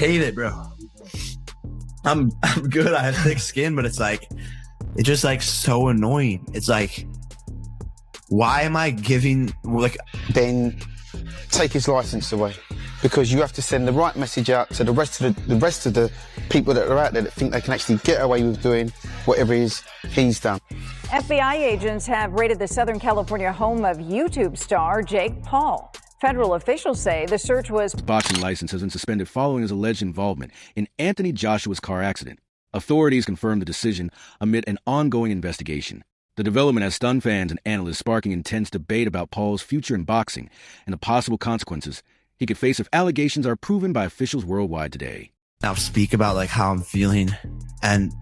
hate it, bro. I'm good. I have thick skin, but it's just like so annoying. It's like, why am I giving Then take his license away, because you have to send the right message out to the rest of the people that are out there that think they can actually get away with doing whatever it is he's done. FBI agents have raided the Southern California home of YouTube star Jake Paul. Federal officials say the search was... Boxing license has been suspended following his alleged involvement in Anthony Joshua's car accident. Authorities confirmed the decision amid an ongoing investigation. The development has stunned fans and analysts, sparking intense debate about Paul's future in boxing and the possible consequences he could face if allegations are proven by officials worldwide today. I'll speak about how I'm feeling, and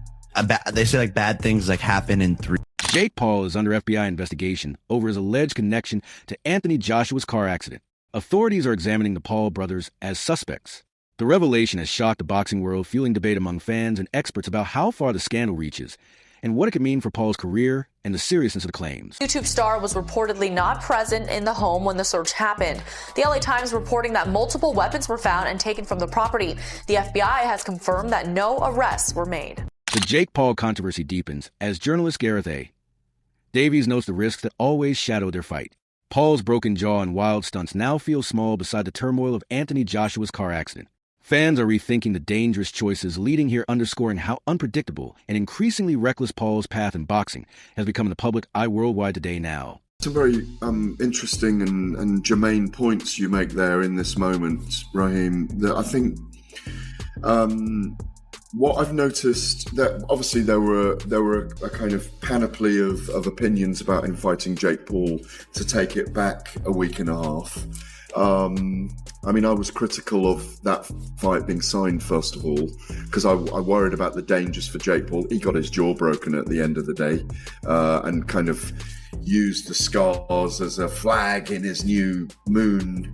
they say bad things happen in 3. Jake Paul is under FBI investigation over his alleged connection to Anthony Joshua's car accident. Authorities are examining the Paul brothers as suspects. The revelation has shocked the boxing world, fueling debate among fans and experts about how far the scandal reaches and what it could mean for Paul's career and the seriousness of the claims. YouTube star was reportedly not present in the home when the search happened. The LA Times reporting that multiple weapons were found and taken from the property. The FBI has confirmed that no arrests were made. The Jake Paul controversy deepens as journalist Gareth A. Davies notes the risks that always shadow their fight. Paul's broken jaw and wild stunts now feel small beside the turmoil of Anthony Joshua's car accident. Fans are rethinking the dangerous choices leading here, underscoring how unpredictable and increasingly reckless Paul's path in boxing has become in the public eye worldwide today now. Some very interesting and germane points you make there in this moment, Raheem, that I think what I've noticed, that obviously there were a kind of panoply of opinions about inviting Jake Paul to take it back a week and a half. I mean, I was critical of that fight being signed, first of all, because I worried about the dangers for Jake Paul. He got his jaw broken at the end of the day, and kind of used the scars as a flag in his new moon,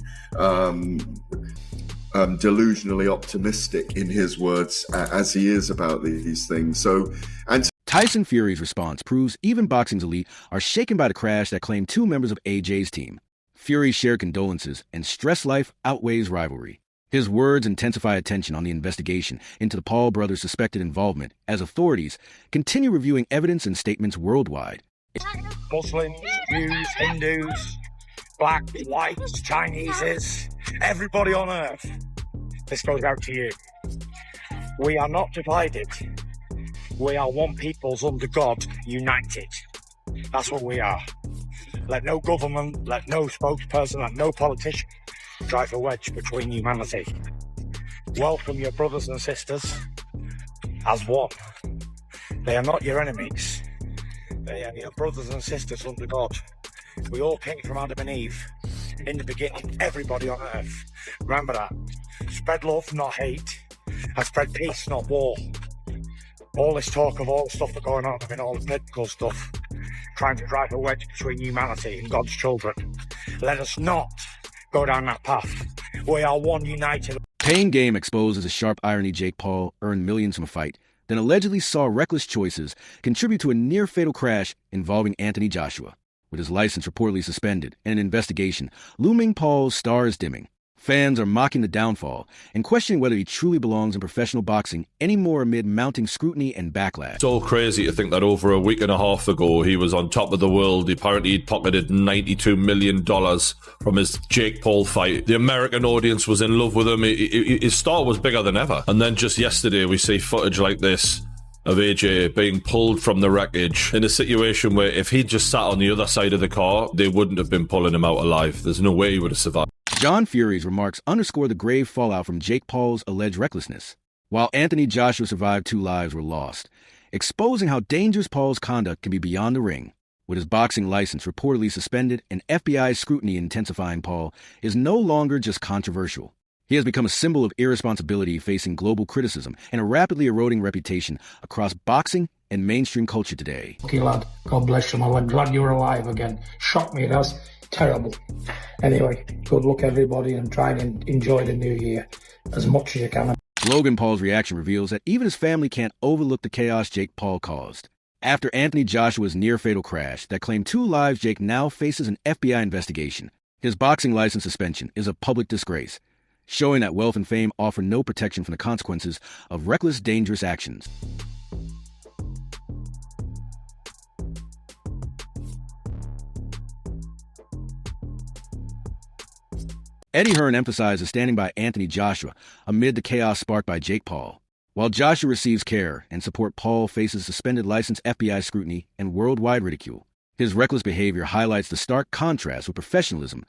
delusionally optimistic, in his words, as he is about these things. Tyson Fury's response proves even boxing's elite are shaken by the crash that claimed 2 members of AJ's team. Fury shared condolences and stressed life outweighs rivalry. His words intensify attention on the investigation into the Paul brothers' suspected involvement as authorities continue reviewing evidence and statements worldwide. Muslims, Jews, Hindus, blacks, whites, Chineses, everybody on earth. This goes out to you. We are not divided. We are one peoples under God, united. That's what we are. Let no government, let no spokesperson, let no politician drive a wedge between humanity. Welcome your brothers and sisters as one. They are not your enemies. They are your brothers and sisters under God. We all came from Adam and Eve. In the beginning, everybody on earth. Remember that. Spread love, not hate. And spread peace, not war. All this talk of all the stuff that's going on, all the political stuff, trying to drive a wedge between humanity and God's children. Let us not go down that path. We are one united. Pain Game exposes the sharp irony Jake Paul earned millions from a fight, then allegedly saw reckless choices contribute to a near-fatal crash involving Anthony Joshua. With his license reportedly suspended and an investigation looming, Paul's star is dimming. Fans are mocking the downfall and questioning whether he truly belongs in professional boxing anymore amid mounting scrutiny and backlash. So crazy to think that over a week and a half ago, he was on top of the world. Apparently, he'd pocketed $92 million from his Jake Paul fight. The American audience was in love with him. His star was bigger than ever. And then just yesterday, we see footage like this of AJ being pulled from the wreckage in a situation where if he'd just sat on the other side of the car, they wouldn't have been pulling him out alive. There's no way he would have survived. John Fury's remarks underscore the grave fallout from Jake Paul's alleged recklessness, while Anthony Joshua survived 2 lives were lost, exposing how dangerous Paul's conduct can be beyond the ring. With his boxing license reportedly suspended and FBI scrutiny intensifying, Paul is no longer just controversial. He has become a symbol of irresponsibility, facing global criticism and a rapidly eroding reputation across boxing and mainstream culture today. Okay, lad. God bless you, man. I'm glad you were alive again. Shocked me, that's terrible. Anyway, good luck, everybody, and try and enjoy the new year as much as you can. Logan Paul's reaction reveals that even his family can't overlook the chaos Jake Paul caused. After Anthony Joshua's near-fatal crash that claimed 2 lives, Jake now faces an FBI investigation. His boxing license suspension is a public disgrace. showing that wealth and fame offer no protection from the consequences of reckless, dangerous actions. Eddie Hearn emphasizes standing by Anthony Joshua amid the chaos sparked by Jake Paul. While Joshua receives care and support, Paul faces suspended license, FBI scrutiny, and worldwide ridicule. His reckless behavior highlights the stark contrast with professionalism,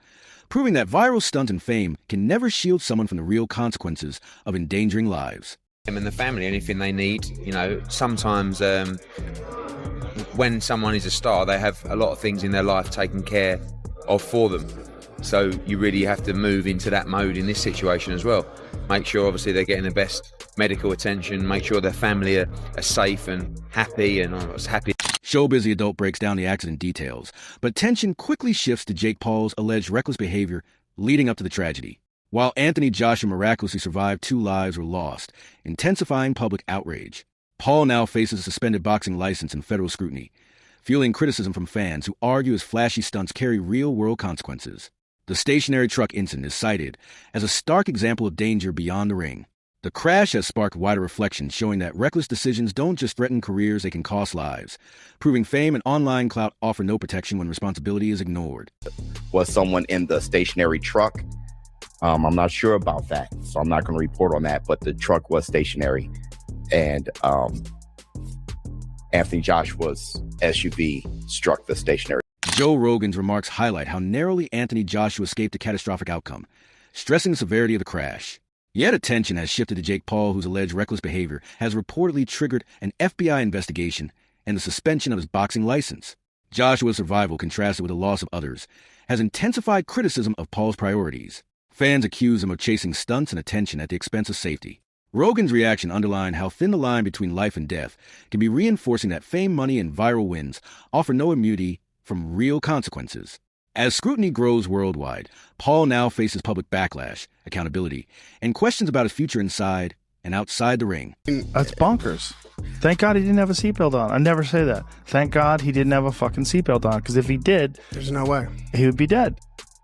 proving that viral stunt and fame can never shield someone from the real consequences of endangering lives. And the family, anything they need, sometimes when someone is a star, they have a lot of things in their life taken care of for them. So you really have to move into that mode in this situation as well. Make sure, obviously, they're getting the best medical attention, make sure their family are safe and happy and happy. Showbiz The Adult breaks down the accident details, but tension quickly shifts to Jake Paul's alleged reckless behavior leading up to the tragedy. While Anthony Joshua miraculously survived, 2 lives were lost, intensifying public outrage. Paul now faces a suspended boxing license and federal scrutiny, fueling criticism from fans who argue his flashy stunts carry real-world consequences. The stationary truck incident is cited as a stark example of danger beyond the ring. The crash has sparked wider reflection, showing that reckless decisions don't just threaten careers, they can cost lives, proving fame and online clout offer no protection when responsibility is ignored. Was someone in the stationary truck? I'm not sure about that, so I'm not going to report on that, but the truck was stationary, and Anthony Joshua's SUV struck the stationary. Joe Rogan's remarks highlight how narrowly Anthony Joshua escaped a catastrophic outcome, stressing the severity of the crash. Yet attention has shifted to Jake Paul, whose alleged reckless behavior has reportedly triggered an FBI investigation and the suspension of his boxing license. Joshua's survival, contrasted with the loss of others, has intensified criticism of Paul's priorities. Fans accuse him of chasing stunts and attention at the expense of safety. Rogan's reaction underlined how thin the line between life and death can be, reinforcing that fame, money, and viral wins offer no immunity from real consequences. As scrutiny grows worldwide, Paul now faces public backlash, accountability, and questions about his future inside and outside the ring. That's bonkers. Thank God he didn't have a seatbelt on. I never say that. Thank God he didn't have a fucking seatbelt on, because if he did, there's no way he would be dead.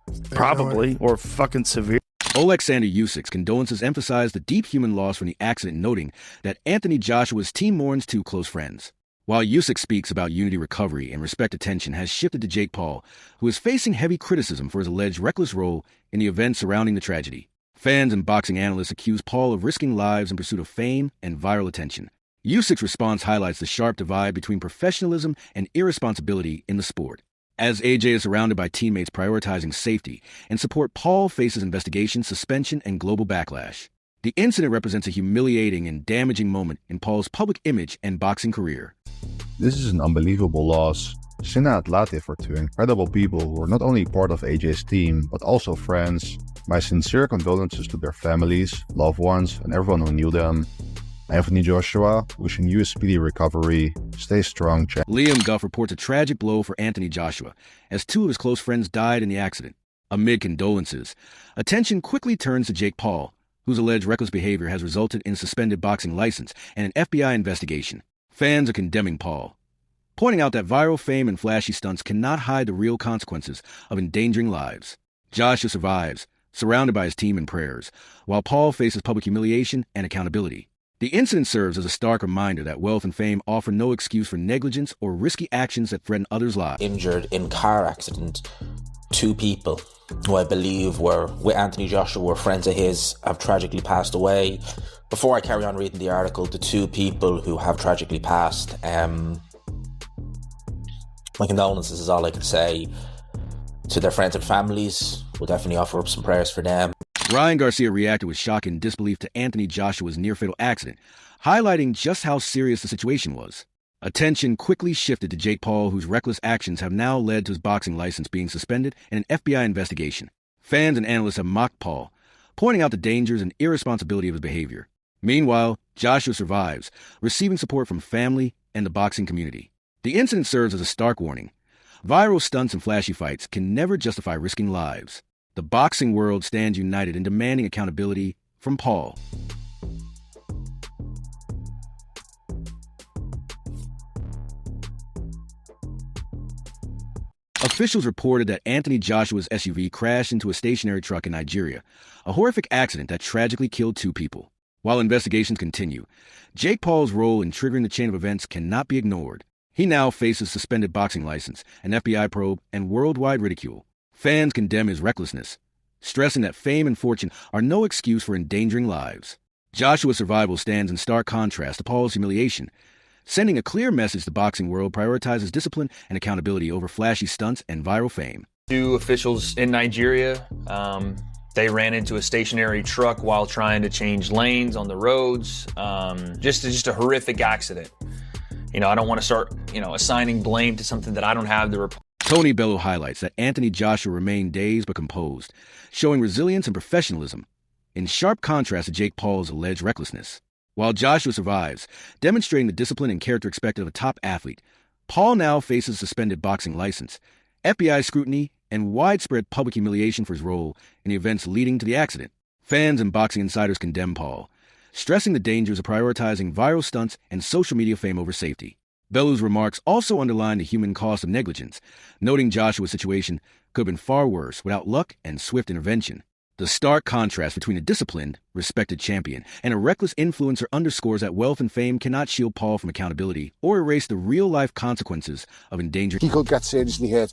There's Probably, or fucking severe. Alexander Usyk's condolences emphasize the deep human loss from the accident, noting that Anthony Joshua's team mourns 2 close friends. While Usyk speaks about unity, recovery, and respect, attention has shifted to Jake Paul, who is facing heavy criticism for his alleged reckless role in the events surrounding the tragedy. Fans and boxing analysts accuse Paul of risking lives in pursuit of fame and viral attention. Usyk's response highlights the sharp divide between professionalism and irresponsibility in the sport. As AJ is surrounded by teammates prioritizing safety and support, Paul faces investigation, suspension, and global backlash. The incident represents a humiliating and damaging moment in Paul's public image and boxing career. This is an unbelievable loss. Sinna Atlatif are 2 incredible people who were not only part of AJ's team, but also friends. My sincere condolences to their families, loved ones, and everyone who knew them. Anthony Joshua, wishing you a speedy recovery. Stay strong, Jack. Liam Guff reports a tragic blow for Anthony Joshua, as 2 of his close friends died in the accident. Amid condolences, attention quickly turns to Jake Paul, whose alleged reckless behavior has resulted in a suspended boxing license and an FBI investigation. Fans are condemning Paul, pointing out that viral fame and flashy stunts cannot hide the real consequences of endangering lives. Joshua survives, surrounded by his team and prayers, while Paul faces public humiliation and accountability. The incident serves as a stark reminder that wealth and fame offer no excuse for negligence or risky actions that threaten others' lives. Injured in car accident, 2 people who I believe were with Anthony Joshua, were friends of his, have tragically passed away. Before I carry on reading the article, the 2 people who have tragically passed, my condolences is all I can say to their friends and families. We'll definitely offer up some prayers for them. Ryan Garcia reacted with shock and disbelief to Anthony Joshua's near-fatal accident, highlighting just how serious the situation was. Attention quickly shifted to Jake Paul, whose reckless actions have now led to his boxing license being suspended and an FBI investigation. Fans and analysts have mocked Paul, pointing out the dangers and irresponsibility of his behavior. Meanwhile, Joshua survives, receiving support from family and the boxing community. The incident serves as a stark warning. Viral stunts and flashy fights can never justify risking lives. The boxing world stands united in demanding accountability from Paul. Officials reported that Anthony Joshua's SUV crashed into a stationary truck in Nigeria, a horrific accident that tragically killed 2 people. While investigations continue, Jake Paul's role in triggering the chain of events cannot be ignored. He now faces suspended boxing license, an FBI probe, and worldwide ridicule. Fans condemn his recklessness, stressing that fame and fortune are no excuse for endangering lives. Joshua's survival stands in stark contrast to Paul's humiliation, sending a clear message the boxing world prioritizes discipline and accountability over flashy stunts and viral fame. 2 officials in Nigeria, they ran into a stationary truck while trying to change lanes on the roads. Just a horrific accident. I don't want to start, assigning blame to something that I don't have the report. Tony Bello highlights that Anthony Joshua remained dazed but composed, showing resilience and professionalism, in sharp contrast to Jake Paul's alleged recklessness. While Joshua survives, demonstrating the discipline and character expected of a top athlete, Paul now faces a suspended boxing license, FBI scrutiny, and widespread public humiliation for his role in the events leading to the accident. Fans and boxing insiders condemn Paul, stressing the dangers of prioritizing viral stunts and social media fame over safety. Bello's remarks also underline the human cost of negligence, noting Joshua's situation could have been far worse without luck and swift intervention. The stark contrast between a disciplined, respected champion and a reckless influencer underscores that wealth and fame cannot shield Paul from accountability or erase the real-life consequences of endangering. He could get seriously hurt.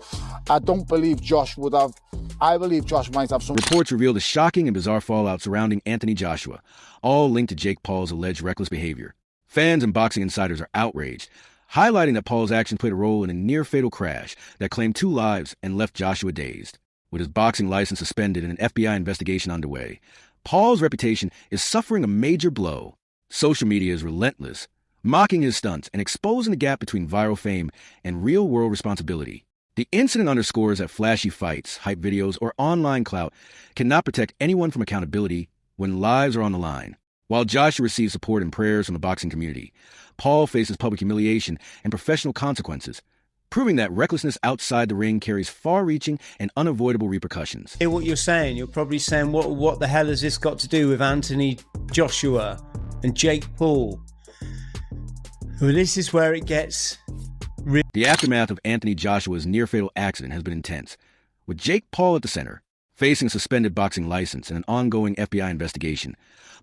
I don't believe Josh would have. I believe Josh might have some. Reports reveal the shocking and bizarre fallout surrounding Anthony Joshua, all linked to Jake Paul's alleged reckless behavior. Fans and boxing insiders are outraged, highlighting that Paul's actions played a role in a near-fatal crash that claimed 2 lives and left Joshua dazed. With his boxing license suspended and an FBI investigation underway, Paul's reputation is suffering a major blow. Social media is relentless, mocking his stunts and exposing the gap between viral fame and real-world responsibility. The incident underscores that flashy fights, hype videos, or online clout cannot protect anyone from accountability when lives are on the line. While Joshua receives support and prayers from the boxing community, Paul faces public humiliation and professional consequences, proving that recklessness outside the ring carries far-reaching and unavoidable repercussions. Hear what you're saying. You're probably saying, what the hell has this got to do with Anthony Joshua and Jake Paul? Well, this is where it gets... The aftermath of Anthony Joshua's near-fatal accident has been intense, with Jake Paul at the center. Facing a suspended boxing license and an ongoing FBI investigation,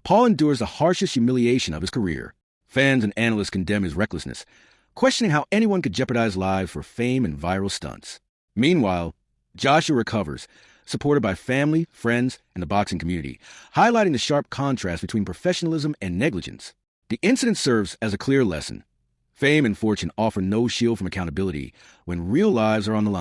Paul endures the harshest humiliation of his career. Fans and analysts condemn his recklessness, questioning how anyone could jeopardize lives for fame and viral stunts. Meanwhile, Joshua recovers, supported by family, friends, and the boxing community, highlighting the sharp contrast between professionalism and negligence. The incident serves as a clear lesson. Fame and fortune offer no shield from accountability when real lives are on the line.